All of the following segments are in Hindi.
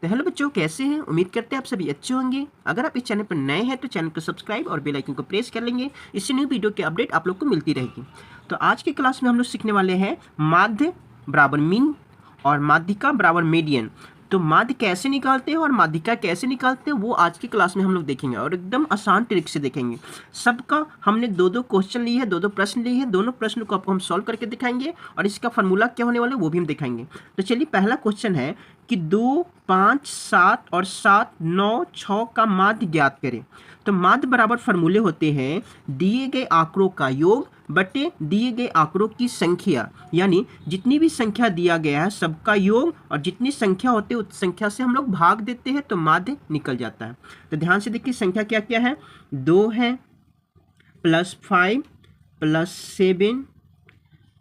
तो हेलो बच्चों, कैसे हैं? उम्मीद करते हैं आप सभी अच्छे होंगे। अगर आप इस चैनल पर नए हैं तो चैनल को सब्सक्राइब और बेल आइकन को प्रेस कर लेंगे। इससे न्यू वीडियो की अपडेट आप लोग को मिलती रहेगी। तो आज की क्लास में हम लोग सीखने वाले हैं माध्य बराबर मीन और माध्यिका बराबर मीडियन। तो माध्य कैसे निकालते हैं और माध्यिका कैसे निकालते हैं वो आज की क्लास में हम लोग देखेंगे और एकदम आसान ट्रिक से देखेंगे। सबका हमने दो दो क्वेश्चन लिए हैं, दो दो प्रश्न लिए हैं। दोनों प्रश्नों को आपको हम सॉल्व करके दिखाएंगे और इसका फॉर्मूला क्या होने वाला है वो भी हम दिखाएंगे। तो चलिए, पहला क्वेश्चन है कि 2, 5, 7 और 7, 9, 6 का माध्य ज्ञात करें। तो माध्य बराबर फॉर्मूले होते हैं दिए गए आंकड़ों का योग बटे दिए गए आंकड़ों की संख्या, यानी जितनी भी संख्या दिया गया है सबका योग और जितनी संख्या होती है उस संख्या से हम लोग भाग देते हैं तो माध्य निकल जाता है। तो ध्यान से देखिए, संख्या क्या क्या है। 2 है, +5 +7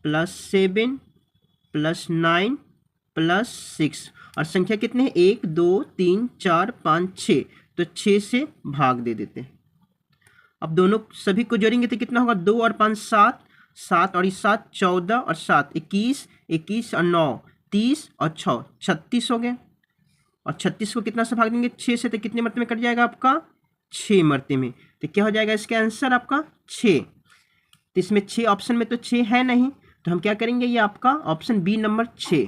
+7 +9 +6 और संख्या कितने हैं? 1 2 3 4 5 6। तो 6 से भाग दे देते हैं। अब दोनों सभी को जोड़ेंगे तो कितना होगा? 2 और 5 7, 7 और 7 14 और 7 21, 21 और 9 30 और 6 36 हो गए। और 36 को कितना से भाग देंगे? 6 से। तो कितने मरते में कट जाएगा आपका? 6 मरते में। तो क्या हो जाएगा इसका आंसर आपका? 6। तो इसमें 6 ऑप्शन में तो 6 है नहीं, तो हम क्या करेंगे? ये आपका option B number 6,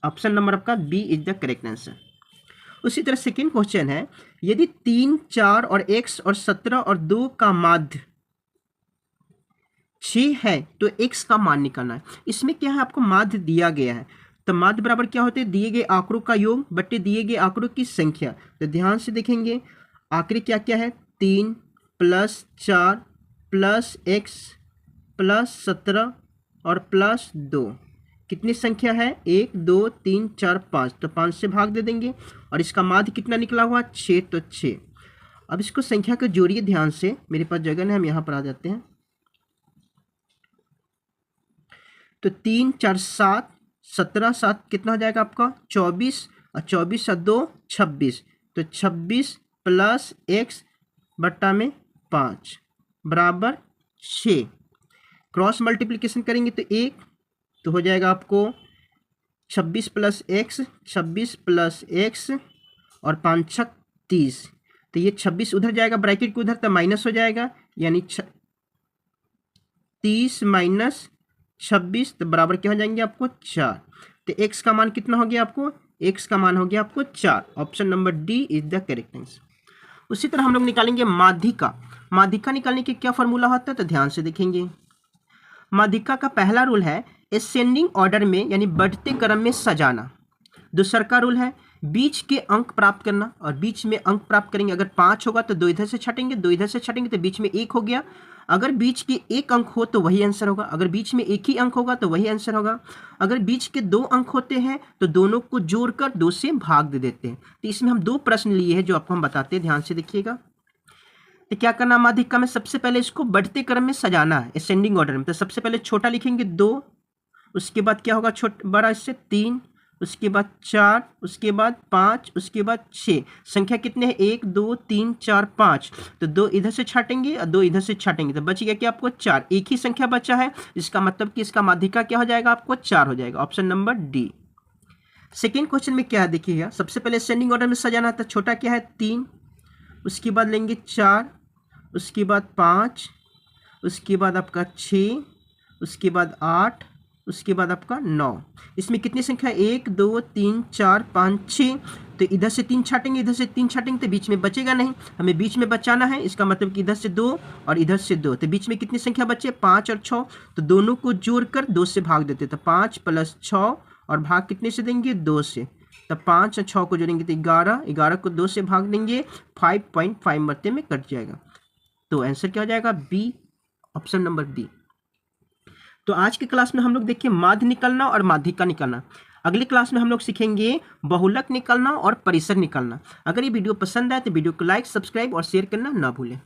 option number आपका B is the correct answer. उसी तरह सेकेंड क्वेश्चन है, यदि 3, 4 और x और 17 और 2 का माध्य 6 है तो x का मान निकालना है। इसमें क्या है? आपको माध्य दिया गया है तो माध्य बराबर क्या होते हैं? दिए गए आंकड़ों का योग बटे दिए गए आंकड़ों की संख्या। तो ध्यान से देखेंगे, आंकड़े क्या क्या है? 3 + 4 + x + 17 और +2। कितनी संख्या है? 1 2 3 4 5। तो 5 से भाग दे देंगे और इसका माध्य कितना निकला हुआ? 6। तो 6। अब इसको संख्या को जोड़िए ध्यान से, मेरे पास जगह है, हम यहाँ पर आ जाते हैं। तो 3 4 7, 17 7 कितना हो जाएगा आपका? 24 और 24 और 2 26। तो 26 + x बट्टा में 5 बराबर 6। क्रॉस मल्टीप्लिकेशन करेंगे तो 1, तो हो जाएगा आपको 26 + x, 26 + x और 5 6 30। तो ये 26 उधर जाएगा ब्रैकेट के उधर, तो माइनस हो जाएगा, यानी 30 - 26 तो बराबर क्या हो जाएंगे आपको? 4। तो x का मान कितना हो गया आपको? x का मान हो गया आपको 4। Option number D is the correct answer. उसी तरह हम लोग निकालेंगे माध्यिका। माध्यिका निकालने के क्या फॉर्मूला होता है? तो ध्यान से देखेंगे, माध्यिका का पहला रूल है असेंडिंग ऑर्डर में, यानी बढ़ते क्रम में सजाना। दूसरा का रूल है बीच के अंक प्राप्त करना, और बीच में अंक प्राप्त करेंगे। अगर 5 होगा तो 2 इधर से छटेंगे, 2 इधर से छटेंगे तो बीच में 1 हो गया। अगर बीच के 1 अंक हो तो वही आंसर होगा, अगर बीच में 1 ही अंक होगा तो वही आंसर होगा। अगर बीच के 2 अंक होते हैं तो दोनों को जोड़कर 2 से भाग दे देते हैं। तो इसमें हम 2 प्रश्न लिए हैं जो आपको हम बताते हैं, ध्यान से देखिएगा। तो क्या करना माध्यिका में? सबसे पहले इसको बढ़ते क्रम में सजाना है, असेंडिंग ऑर्डर में। तो सबसे पहले छोटा लिखेंगे 2, उसके बाद क्या होगा बड़ा इससे 3, उसके बाद 4, उसके बाद 5, उसके बाद 6। संख्या कितने हैं? 1 2 3 4 5। तो 2 इधर से छाटेंगे और 2 इधर से छाटेंगे तो बच गया क्या आपको? 4। एक ही संख्या बचा है, इसका मतलब कि इसका माध्यिका क्या हो जाएगा आपको? 4 हो जाएगा। Option number D. Second question में क्या है देखिएगा, सबसे पहले असेंडिंग ऑर्डर में सजाना था। छोटा क्या है? 3, उसके बाद लेंगे 4, उसके बाद 5, उसके बाद आपका 6, उसके बाद 8, उसके बाद आपका 9। इसमें कितनी संख्या? 1 2 3 4 5 6। तो इधर से 3 छाटेंगे, इधर से 3 छाटेंगे तो बीच में बचेगा नहीं, हमें बीच में बचाना है। इसका मतलब कि इधर से 2 और इधर से 2, तो बीच में कितनी संख्या बचे? 5 और 6। तो दोनों को जोड़कर 2 से भाग देते, तो 5 + 6 और भाग कितने से देंगे? 2 से। तो 5 और 6 को जोड़ेंगे तो 11, 11 को 2 से भाग देंगे, 5.5 मरते में कट जाएगा। तो आंसर क्या हो जाएगा? B, option number B. तो आज की क्लास में हम लोग देखिए माध्य निकालना और माध्यिका निकालना। अगली क्लास में हम लोग सीखेंगे बहुलक निकालना और परिसर निकालना। अगर ये वीडियो पसंद आए तो वीडियो को लाइक, सब्सक्राइब और शेयर करना ना भूलें।